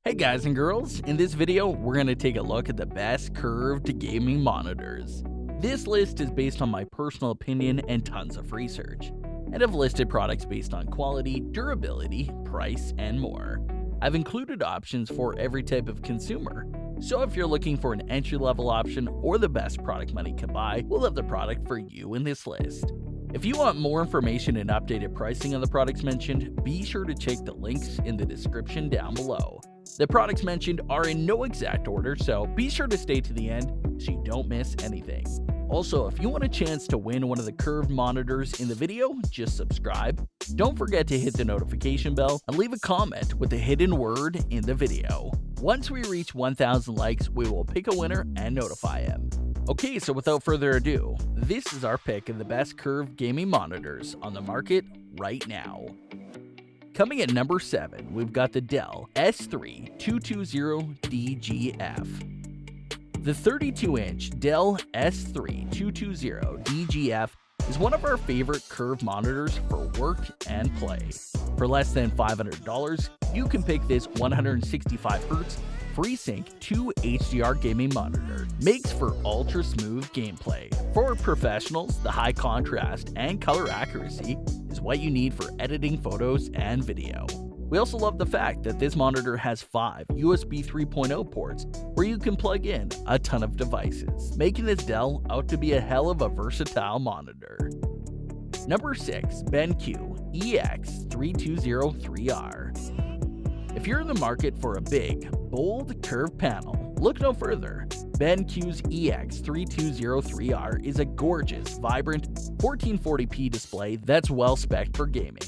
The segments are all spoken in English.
Hey guys and girls, in this video we're going to take a look at the best curved gaming monitors. This list is based on my personal opinion and tons of research, and I've listed products based on quality, durability, price, and more. I've included options for every type of consumer, so if you're looking for an entry-level option or the best product money can buy, we'll have the product for you in this list. If you want more information and updated pricing on the products mentioned, be sure to check the links in the description down below. The products mentioned are in no exact order, so be sure to stay to the end so you don't miss anything. Also, if you want a chance to win one of the curved monitors in the video, just subscribe. Don't forget to hit the notification bell and leave a comment with the hidden word in the video. Once we reach 1,000 likes, we will pick a winner and notify him. Okay, so without further ado, this is our pick of the best curved gaming monitors on the market right now. Coming at number 7, we've got the Dell S320DGF. The 32-inch Dell S320DGF is one of our favorite curved monitors for work and play. For less than $500, you can pick this 165Hz FreeSync 2 HDR gaming monitor. Makes for ultra smooth gameplay. For professionals, the high contrast and color accuracy is what you need for editing photos and video. We also love the fact that this monitor has 5 USB 3.0 ports where you can plug in a ton of devices, making this Dell out to be a hell of a versatile monitor. Number 6, BenQ EX3203R. If you're in the market for a big, bold, curved panel, look no further. BenQ's EX3203R is a gorgeous, vibrant 1440p display that's well-spec'd for gaming.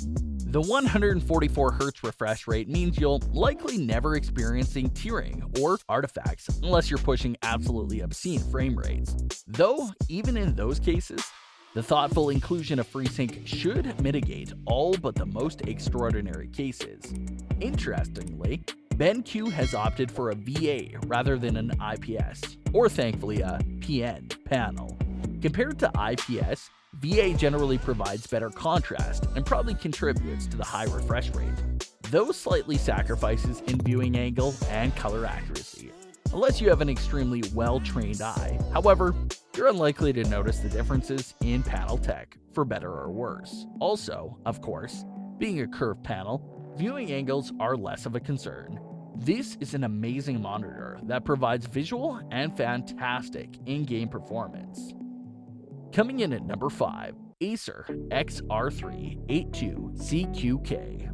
The 144Hz refresh rate means you'll likely never experiencing tearing or artifacts unless you're pushing absolutely obscene frame rates. Though, even in those cases, the thoughtful inclusion of FreeSync should mitigate all but the most extraordinary cases. Interestingly, BenQ has opted for a VA rather than an IPS, or thankfully a PN panel. Compared to IPS, VA generally provides better contrast and probably contributes to the high refresh rate, though slightly sacrifices in viewing angle and color accuracy, unless you have an extremely well-trained eye. However, you're unlikely to notice the differences in panel tech, for better or worse. Also, of course, being a curved panel, viewing angles are less of a concern. This is an amazing monitor that provides visual and fantastic in-game performance. Coming in at number 5, Acer XR382cqK.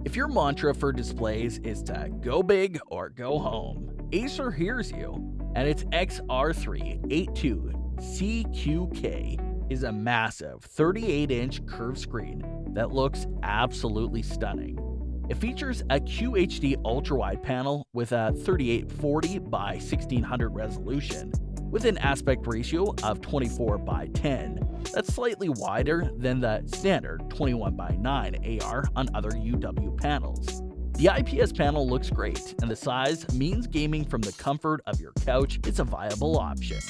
If your mantra for displays is to go big or go home, Acer hears you, and its XR382cqK is a massive 38-inch curved screen that looks absolutely stunning. It features a QHD ultrawide panel with a 3840 by 1600 resolution, with an aspect ratio of 24 by 10. That's slightly wider than the standard 21 by 9 AR on other UW panels. The IPS panel looks great, and the size means gaming from the comfort of your couch is a viable option.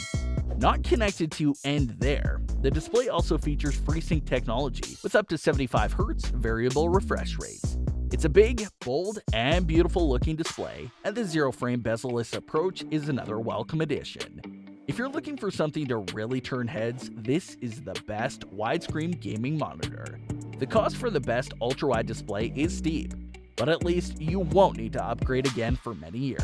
Not connected to end there, the display also features FreeSync technology with up to 75Hz variable refresh rates. It's a big, bold, and beautiful looking display, and the zero-frame bezel-less approach is another welcome addition. If you're looking for something to really turn heads, this is the best widescreen gaming monitor. The cost for the best ultra-wide display is steep, but at least you won't need to upgrade again for many years.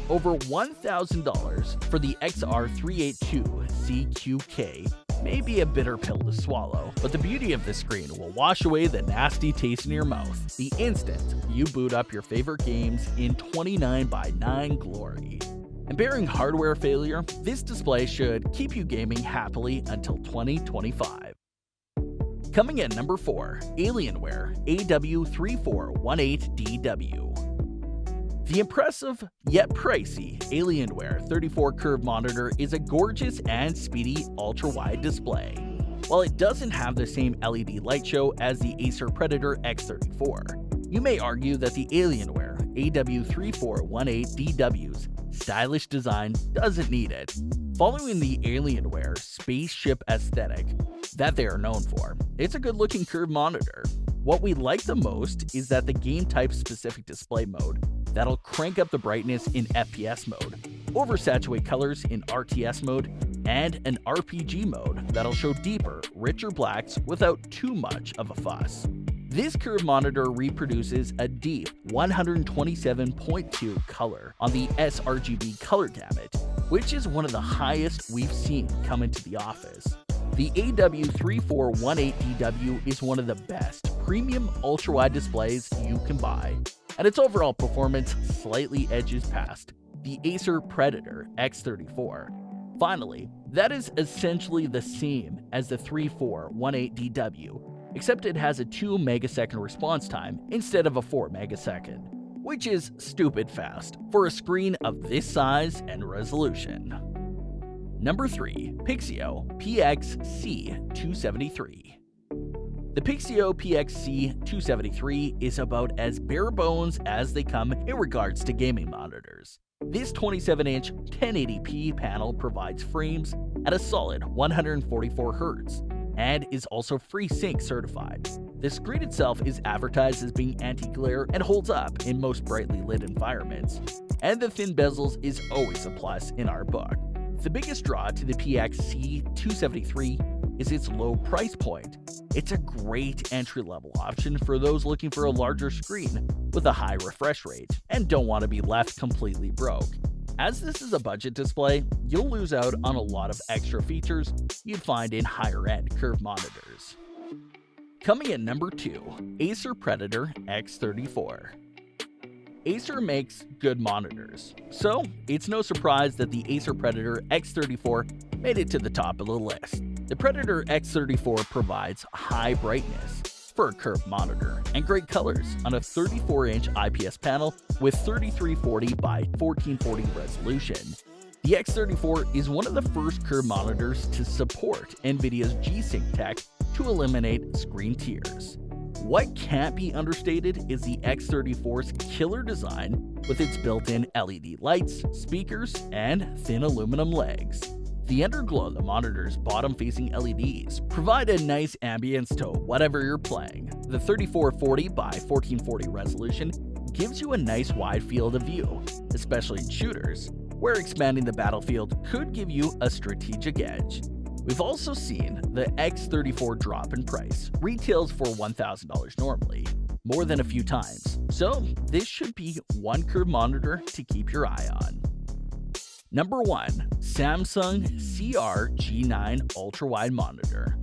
Over $1,000 for the XR382cqK may be a bitter pill to swallow, but the beauty of this screen will wash away the nasty taste in your mouth the instant you boot up your favorite games in 29 by 9 glory. And bearing hardware failure, this display should keep you gaming happily until 2025. Coming at number 4, Alienware AW3418DW. The impressive, yet pricey, Alienware 34 curved monitor is a gorgeous and speedy ultra-wide display. While it doesn't have the same LED light show as the Acer Predator X34, you may argue that the Alienware AW3418DW's stylish design doesn't need it. Following the Alienware spaceship aesthetic that they are known for, it's a good-looking curved monitor. What we like the most is that the game type specific display mode that'll crank up the brightness in FPS mode, oversaturate colors in RTS mode, and an RPG mode that'll show deeper, richer blacks without too much of a fuss. This curved monitor reproduces a deep 127.2 color on the sRGB color gamut, which is one of the highest we've seen come into the office. The AW3418DW is one of the best premium ultra-wide displays you can buy, and its overall performance slightly edges past the Acer Predator X34. Finally, that is essentially the same as the 3418DW, except it has a 2 megasecond response time instead of a 4 megasecond, which is stupid fast for a screen of this size and resolution. Number 3. Pixio XC273. The Pixio XC273 is about as bare bones as they come in regards to gaming monitors. This 27-inch 1080p panel provides frames at a solid 144 Hz and is also FreeSync certified. The screen itself is advertised as being anti-glare and holds up in most brightly lit environments, and the thin bezels is always a plus in our book. The biggest draw to the XC273 is its low price point. It's a great entry-level option for those looking for a larger screen with a high refresh rate and don't want to be left completely broke. As this is a budget display, you'll lose out on a lot of extra features you'd find in higher-end curved monitors. Coming in number 2, Acer Predator X34. Acer makes good monitors, so it's no surprise that the Acer Predator X34 made it to the top of the list. The Predator X34 provides high brightness for a curved monitor and great colors on a 34-inch IPS panel with 3340 by 1440 resolution. The X34 is one of the first curved monitors to support NVIDIA's G-Sync tech to eliminate screen tears. What can't be understated is the X34's killer design with its built-in LED lights, speakers, and thin aluminum legs. The underglow of the monitor's bottom-facing LEDs provide a nice ambience to whatever you're playing. The 3440 by 1440 resolution gives you a nice wide field of view, especially in shooters, where expanding the battlefield could give you a strategic edge. We've also seen the X34 drop in price, retails for $1,000 normally, more than a few times, so this should be one curved monitor to keep your eye on. Number 1. Samsung CR-G9 Ultra-Wide Monitor.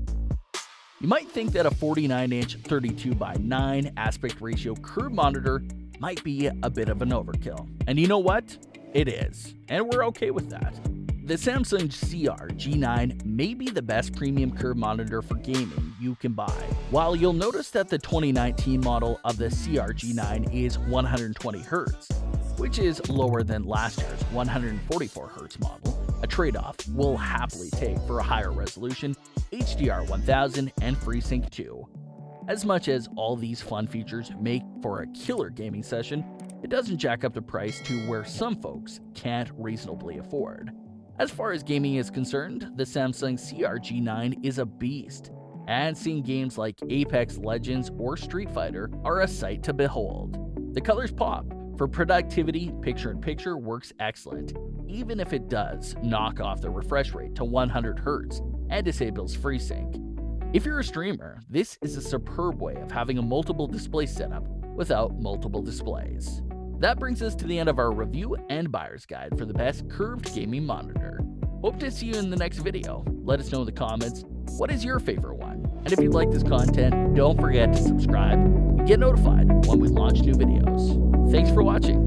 You might think that a 49-inch 32:9 aspect ratio curved monitor might be a bit of an overkill. And you know what? It is, and we're okay with that. The Samsung CR-G9 may be the best premium curved monitor for gaming you can buy. While you'll notice that the 2019 model of the CR-G9 is 120 Hz, which is lower than last year's 144 Hz model, a trade-off we'll happily take for a higher resolution, HDR 1000, and FreeSync 2. As much as all these fun features make for a killer gaming session, it doesn't jack up the price to where some folks can't reasonably afford. As far as gaming is concerned, the Samsung CR-G9 is a beast, and seeing games like Apex Legends or Street Fighter are a sight to behold. The colors pop. For productivity, picture-in-picture works excellent, even if it does knock off the refresh rate to 100 Hz and disables FreeSync. If you're a streamer, this is a superb way of having a multiple display setup without multiple displays. That brings us to the end of our review and buyer's guide for the best curved gaming monitor. Hope to see you in the next video. Let us know in the comments, what is your favorite one? And if you like this content, don't forget to subscribe and get notified when we launch new videos. Thanks for watching.